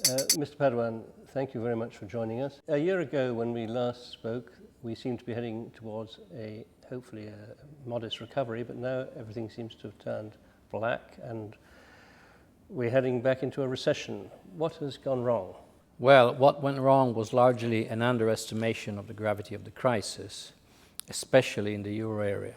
Mr. Padoan, thank you very much for joining us. A year ago when we last spoke, we seemed to be heading towards hopefully a modest recovery, but now everything seems to have turned black and we're heading back into a recession. What has gone wrong? Well, what went wrong was largely an underestimation of the gravity of the crisis, especially in the euro area.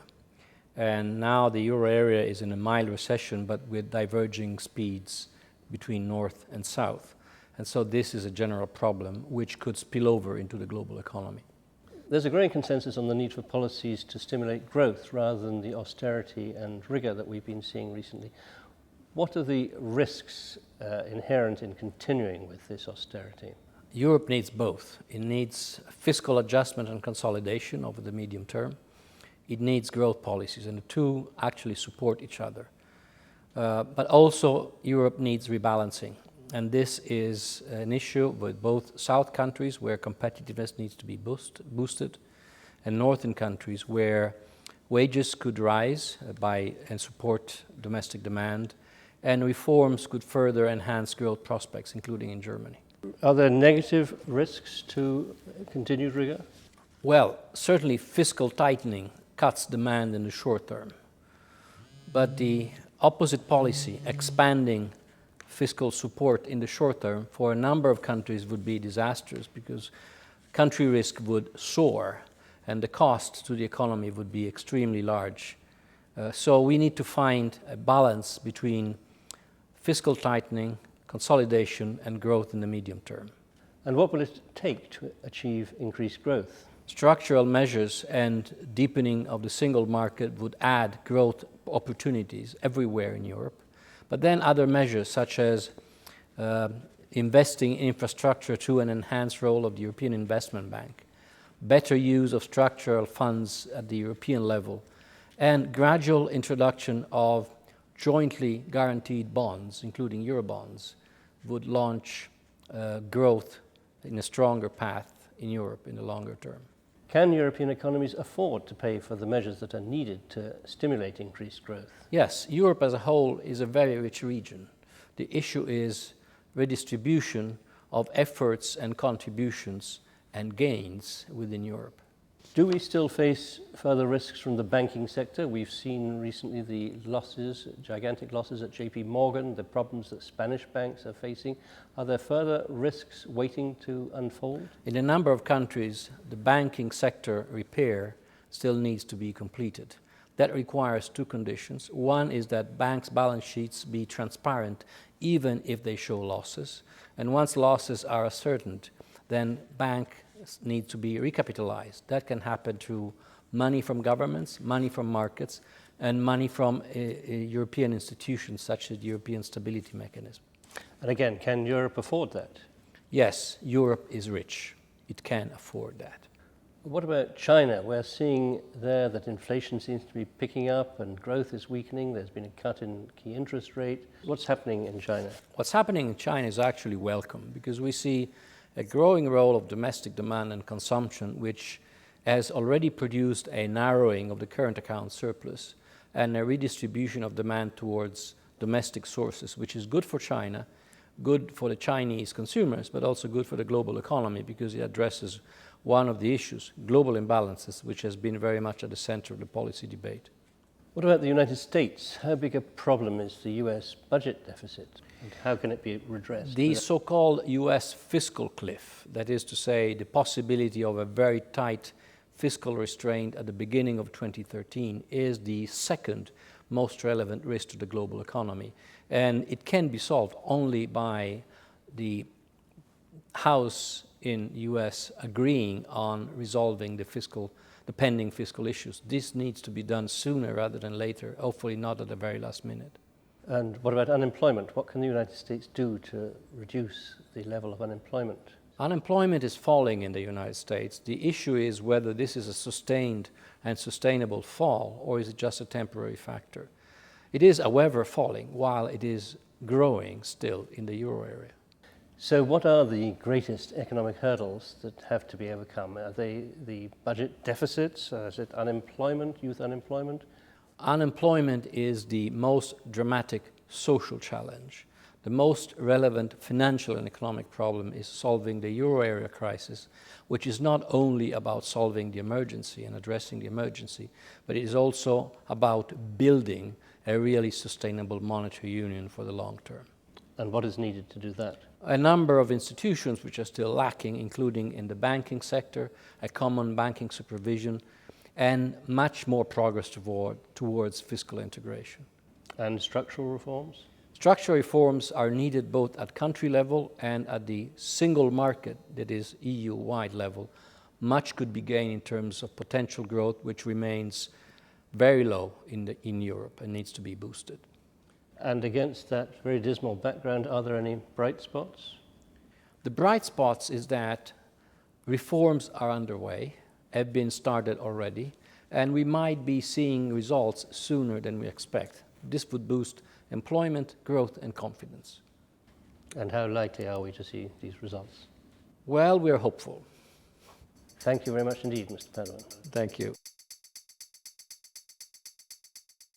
And now the euro area is in a mild recession, but with diverging speeds between north and south. And so this is a general problem which could spill over into the global economy. There's a growing consensus on the need for policies to stimulate growth rather than the austerity and rigor that we've been seeing recently. What are the risks inherent in continuing with this austerity? Europe needs both. It needs fiscal adjustment and consolidation over the medium term. It needs growth policies, and the two actually support each other. But also Europe needs rebalancing. And this is an issue with both South countries where competitiveness needs to be boosted and Northern countries where wages could rise and support domestic demand, and reforms could further enhance growth prospects, including in Germany. Are there negative risks to continued rigor? Well, certainly fiscal tightening cuts demand in the short term. But the opposite policy, expanding fiscal support in the short term for a number of countries would be disastrous because country risk would soar and the cost to the economy would be extremely large. So we need to find a balance between fiscal tightening, consolidation and growth in the medium term. And what will it take to achieve increased growth? Structural measures and deepening of the single market would add growth opportunities everywhere in Europe. But then other measures such as investing in infrastructure through an enhanced role of the European Investment Bank, better use of structural funds at the European level, and gradual introduction of jointly guaranteed bonds, including Eurobonds, would launch growth in a stronger path in Europe in the longer term. Can European economies afford to pay for the measures that are needed to stimulate increased growth? Yes, Europe as a whole is a very rich region. The issue is redistribution of efforts and contributions and gains within Europe. Do we still face further risks from the banking sector? We've seen recently the losses, gigantic losses at JP Morgan, the problems that Spanish banks are facing. Are there further risks waiting to unfold? In a number of countries, the banking sector repair still needs to be completed. That requires two conditions. One is that banks' balance sheets be transparent even if they show losses. And once losses are ascertained, then banks need to be recapitalized. That can happen through money from governments, money from markets, and money from European institutions such as the European Stability Mechanism. And again, can Europe afford that? Yes, Europe is rich. It can afford that. What about China? We're seeing there that inflation seems to be picking up and growth is weakening. There's been a cut in key interest rate. What's happening in China? What's happening in China is actually welcome because we see a growing role of domestic demand and consumption, which has already produced a narrowing of the current account surplus and a redistribution of demand towards domestic sources, which is good for China, good for the Chinese consumers, but also good for the global economy because it addresses one of the issues, global imbalances, which has been very much at the center of the policy debate. What about the United States? How big a problem is the US budget deficit? And how can it be redressed? The so-called US fiscal cliff, that is to say the possibility of a very tight fiscal restraint at the beginning of 2013 is the second most relevant risk to the global economy. And it can be solved only by the House in US agreeing on resolving the pending fiscal issues. This needs to be done sooner rather than later, hopefully not at the very last minute. And what about unemployment? What can the United States do to reduce the level of unemployment? Unemployment is falling in the United States. The issue is whether this is a sustained and sustainable fall or is it just a temporary factor. It is, however, falling while it is growing still in the euro area. So what are the greatest economic hurdles that have to be overcome? Are they the budget deficits? Is it unemployment, youth unemployment? Unemployment is the most dramatic social challenge. The most relevant financial and economic problem is solving the euro area crisis, which is not only about solving the emergency and addressing the emergency, but it is also about building a really sustainable monetary union for the long term. And what is needed to do that? A number of institutions which are still lacking, including in the banking sector, a common banking supervision, and much more progress towards fiscal integration. And structural reforms? Structural reforms are needed both at country level and at the single market, that is EU-wide level. Much could be gained in terms of potential growth, which remains very low in Europe and needs to be boosted. And against that very dismal background, are there any bright spots? The bright spots is that reforms are underway, have been started already, and we might be seeing results sooner than we expect. This would boost employment, growth, and confidence. And how likely are we to see these results? Well, we're hopeful. Thank you very much indeed, Mr. Padoan. Thank you.